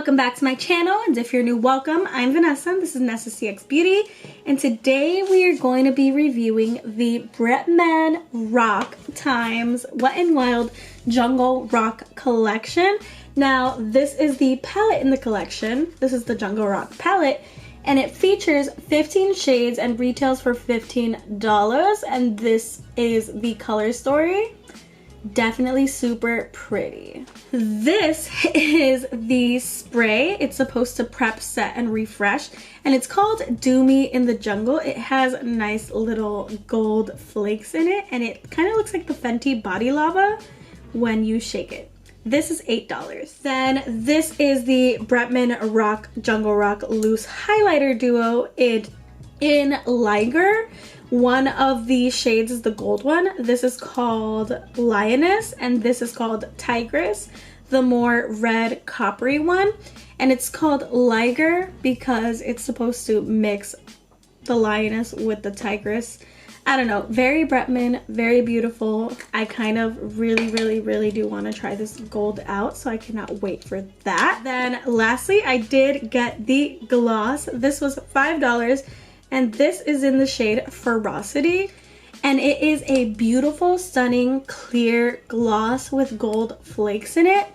Welcome back to my channel, and if you're new, welcome. I'm Vanessa, and this is Nessa CX Beauty, and today we are going to be reviewing the Bretman Rock times Wet n Wild Jungle Rock collection. Now, this is the palette in the collection. This is the Jungle Rock palette, and it features 15 shades and retails for $15, and this is the color story. Definitely super pretty. This is the spray. It's supposed to prep, set, and refresh, and it's called Do Me in the Jungle. It has nice little gold flakes in it, and it kind of looks like the Fenty Body Lava when you shake it. This is $8. Then this is the Bretman Rock Jungle Rock Loose Highlighter Duo in Liger. One of the shades is the gold one. This is called Lioness, and this is called Tigress, the more red coppery one. And it's called Liger because it's supposed to mix the Lioness with the Tigress. I don't know, very Bretman, very beautiful. I kind of really do want to try this gold out, so I cannot wait for that. Then lastly, I did get the gloss. This was $5. And this is in the shade Ferocity, and it is a beautiful, stunning, clear gloss with gold flakes in it.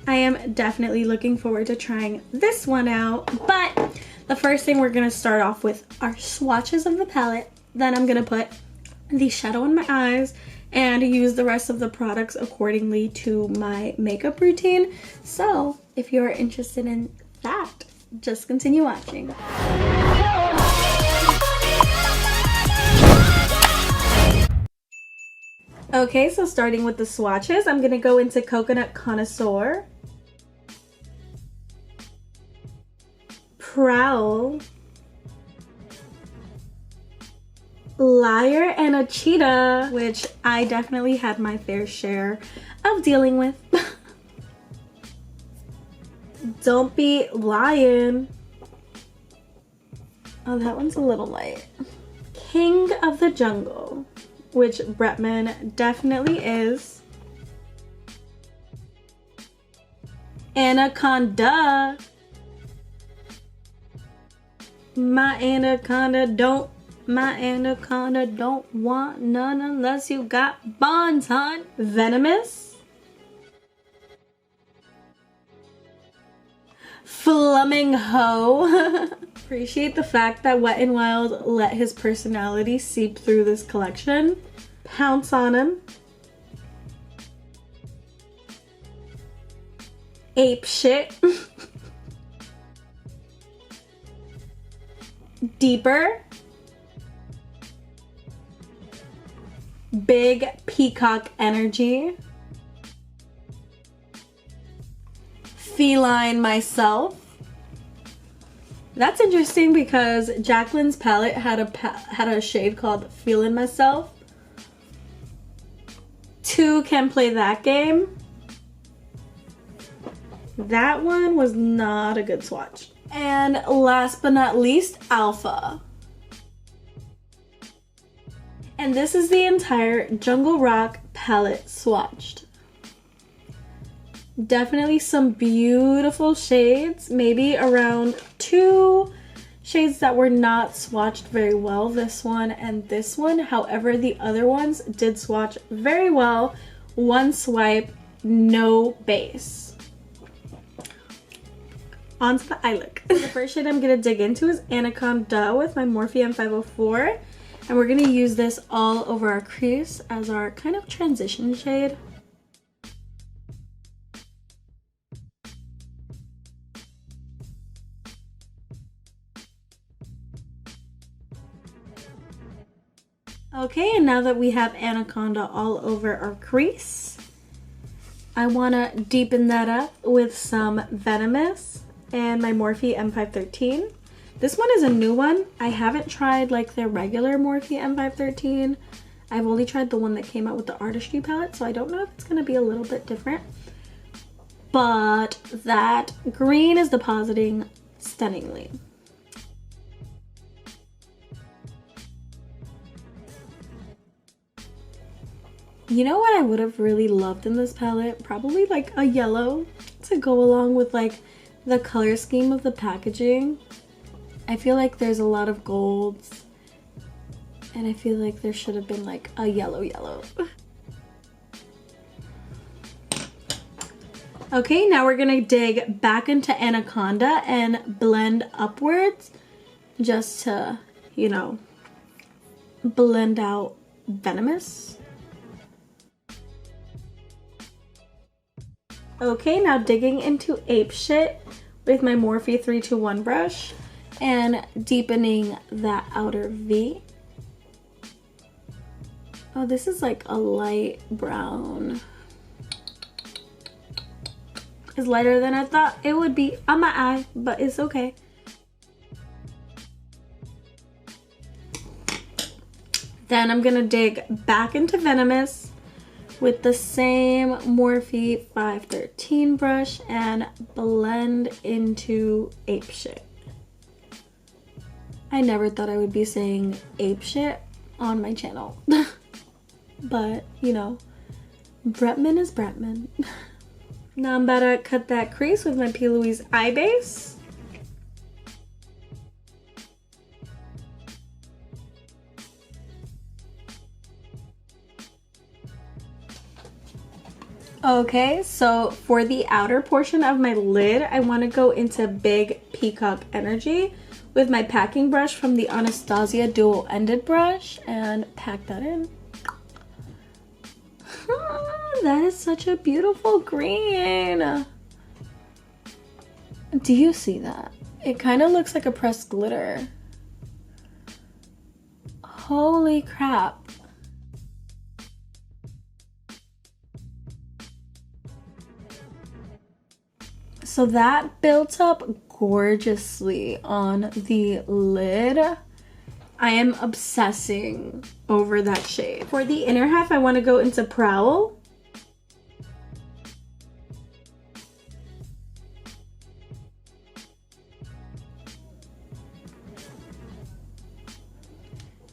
I am definitely looking forward to trying this one out, but the first thing we're going to start off with are swatches of the palette. Then I'm going to put the shadow in my eyes and use the rest of the products accordingly to my makeup routine. So if you're interested in that, just continue watching. Okay, so starting with the swatches, I'm going to go into Coconut Connoisseur, Prowl, Liar, and a Cheetah, which I definitely had my fair share of dealing with. Don't Be Lying. Oh, that one's a little light. King of the Jungle, which Bretman definitely is. Anaconda. My anaconda don't want none unless you got bonds, hon. Venomous. Flamingo. Appreciate the fact that Wet n Wild let his personality seep through this collection. Pounce on him. Ape shit. Deeper. Big peacock energy. Feline myself. That's interesting because Jacqueline's palette had a shade called Feelin' Myself. 2 can play that game. That one was not a good swatch. And last but not least, Alpha. And this is the entire Jungle Rock palette swatched. Definitely some beautiful shades, maybe around 2 shades that were not swatched very well, this one and this one. However, the other ones did swatch very well. One swipe, no base. On to the eye look. The first shade I'm going to dig into is Anaconda with my Morphe M504. And we're going to use this all over our crease as our kind of transition shade. Okay, and now that we have Anaconda all over our crease, I want to deepen that up with some Venomous and my Morphe M513. This one is a new one. I haven't tried like their regular Morphe M513. I've only tried the one that came out with the Artistry palette, so I don't know if it's going to be a little bit different. But that green is depositing stunningly. You know what I would have really loved in this palette? Probably like a yellow to go along with like the color scheme of the packaging. I feel like there's a lot of golds, and I feel like there should have been like a yellow. Okay, now we're gonna dig back into Anaconda and blend upwards just to, you know, blend out Venomous. Okay, now digging into Ape Shit with my Morphe 321 brush and deepening that outer V. Oh, this is like a light brown. It's lighter than I thought it would be on my eye, but it's okay. Then I'm gonna dig back into Venomous with the same Morphe 513 brush and blend into Ape Shit. I never thought I would be saying Ape Shit on my channel. But, you know, Bretman is Bretman. Now I'm about to cut that crease with my P. Louise eye base. Okay, so for the outer portion of my lid, I want to go into Big Peacock Energy with my packing brush from the Anastasia dual-ended brush and pack that in. That is such a beautiful green. Do you see that? It kind of looks like a pressed glitter. Holy crap. So that built up gorgeously on the lid. I am obsessing over that shade. For the inner half, I want to go into Prowl.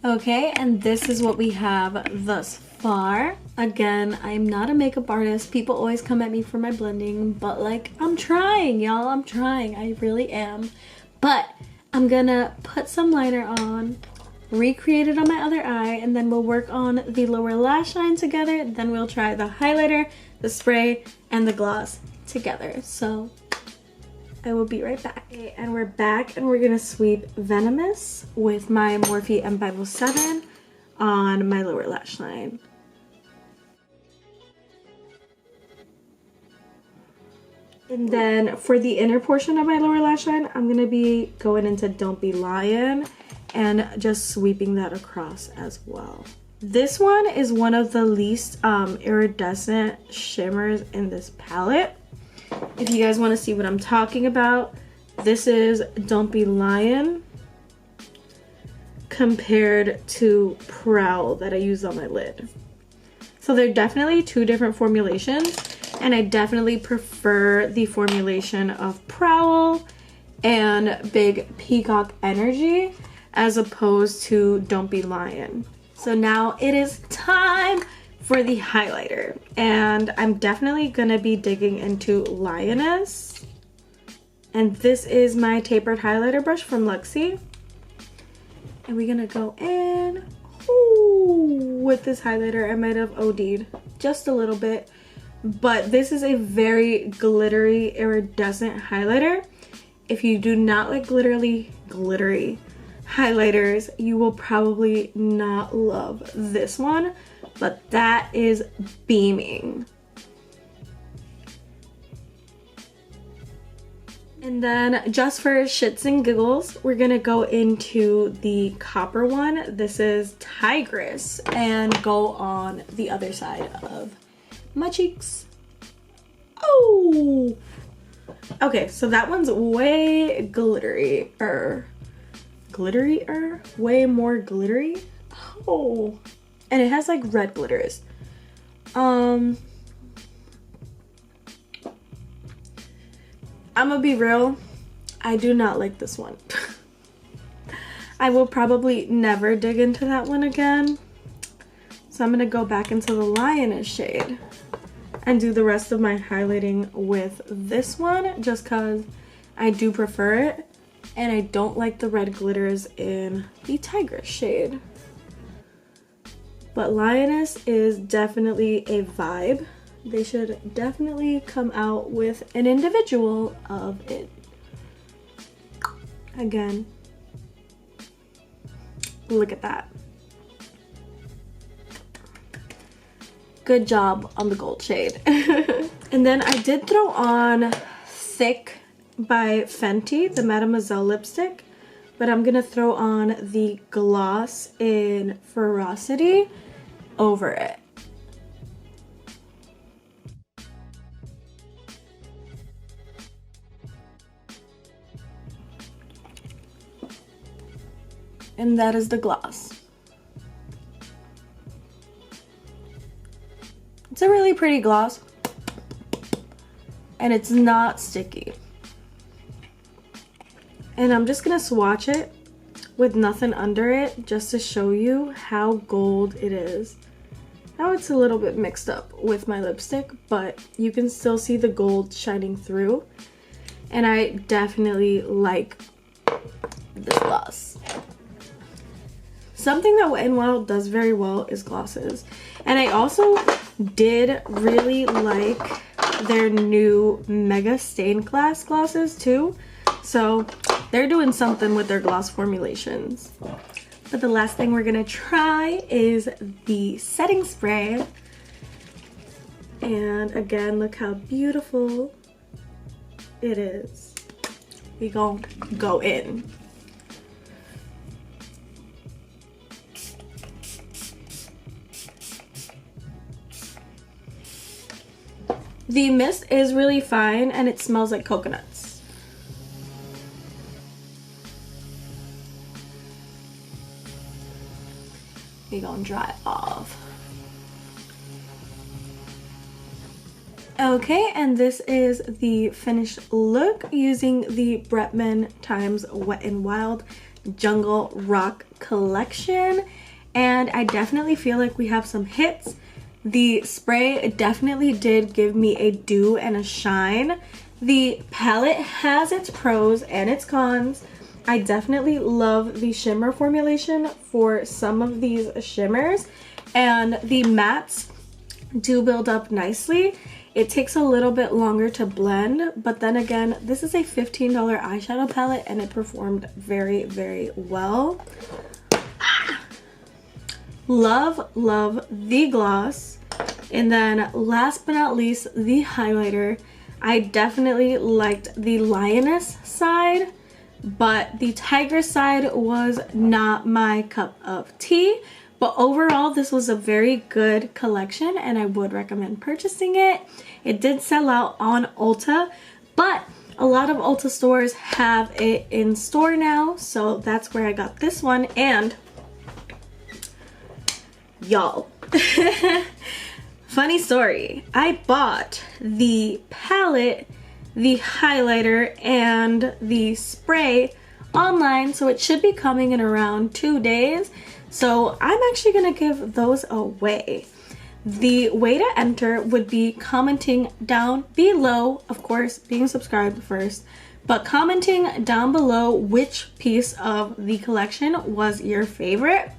Okay, and this is what we have thus far. Again, I'm not a makeup artist. People always come at me for my blending, but like, I'm trying, y'all. I'm trying. I really am. But I'm gonna put some liner on, recreate it on my other eye, and then we'll work on the lower lash line together. Then we'll try the highlighter, the spray, and the gloss together. So I will be right back. Okay, and we're back, and we're gonna sweep Venomous with my Morphe M507 on my lower lash line. And then for the inner portion of my lower lash line, I'm gonna be going into Don't Be Lying and just sweeping that across as well. This one is one of the least iridescent shimmers in this palette. If you guys want to see what I'm talking about, this is Don't Be Lying compared to Prowl that I use on my lid. So they're definitely two different formulations, and I definitely prefer the formulation of Prowl and Big Peacock Energy as opposed to Don't Be Lying. So now it is time for the highlighter, and I'm definitely gonna be digging into Lioness, and this is my tapered highlighter brush from Luxie, and we're gonna go in with this highlighter. I might have OD'd just a little bit, but this is a very glittery iridescent highlighter. If you do not like glittery highlighters, you will probably not love this one, but that is beaming. And then just for shits and giggles, we're gonna go into the copper one. This is Tigress, and go on the other side of my cheeks. Oh! Okay, so that one's way glittery-er. Glittery-er? Way more glittery? Oh. And it has like red glitters. I'm gonna be real, I do not like this one. I will probably never dig into that one again. So I'm gonna go back into the Lioness shade and do the rest of my highlighting with this one, just cause I do prefer it. And I don't like the red glitters in the Tigress shade. But Lioness is definitely a vibe. They should definitely come out with an individual of it. Again, look at that. Good job on the gold shade. And then I did throw on Thick by Fenty, the Mademoiselle lipstick, but I'm gonna throw on the gloss in Ferocity over it. And that is the gloss. It's a really pretty gloss, and it's not sticky. And I'm just gonna swatch it with nothing under it just to show you how gold it is. Now it's a little bit mixed up with my lipstick, but you can still see the gold shining through. And I definitely like this gloss. Something that Wet n Wild does very well is glosses. And I also did really like their new Mega Stained Glass glosses too. So they're doing something with their gloss formulations. But the last thing we're gonna try is the setting spray. And again, look how beautiful it is. We gon' go in. The mist is really fine and it smells like coconuts. We gonna dry it off. Okay, and this is the finished look using the Bretman x Wet n Wild Jungle Rock collection. And I definitely feel like we have some hits. The spray definitely did give me a dew and a shine. The palette has its pros and its cons. I definitely love the shimmer formulation for some of these shimmers, and the mattes do build up nicely. It takes a little bit longer to blend, but then again, this is a $15 eyeshadow palette and it performed very, very well. Love the gloss. And then last but not least, the highlighter. I definitely liked the Lioness side, but the Tigress side was not my cup of tea. But overall, this was a very good collection and I would recommend purchasing it. It did sell out on Ulta, but a lot of Ulta stores have it in store now, so that's where I got this one. And y'all, funny story, I bought the palette, the highlighter, and the spray online, so it should be coming in around 2 days. So I'm actually gonna give those away. The way to enter would be commenting down below, of course being subscribed first, but commenting down below which piece of the collection was your favorite.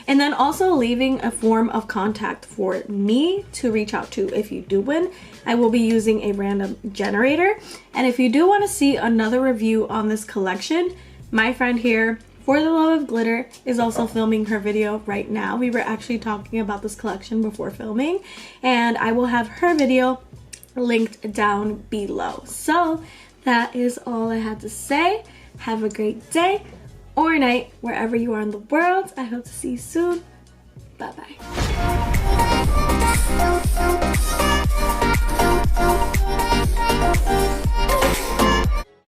And then also leaving a form of contact for me to reach out to if you do win. I will be using a random generator. And if you do want to see another review on this collection, my friend here, For the Love of Glitter, is also filming her video right now. We were actually talking about this collection before filming, and I will have her video linked down below. So that is all I had to say. Have a great day or night wherever you are in the world. I hope to see you soon. Bye bye.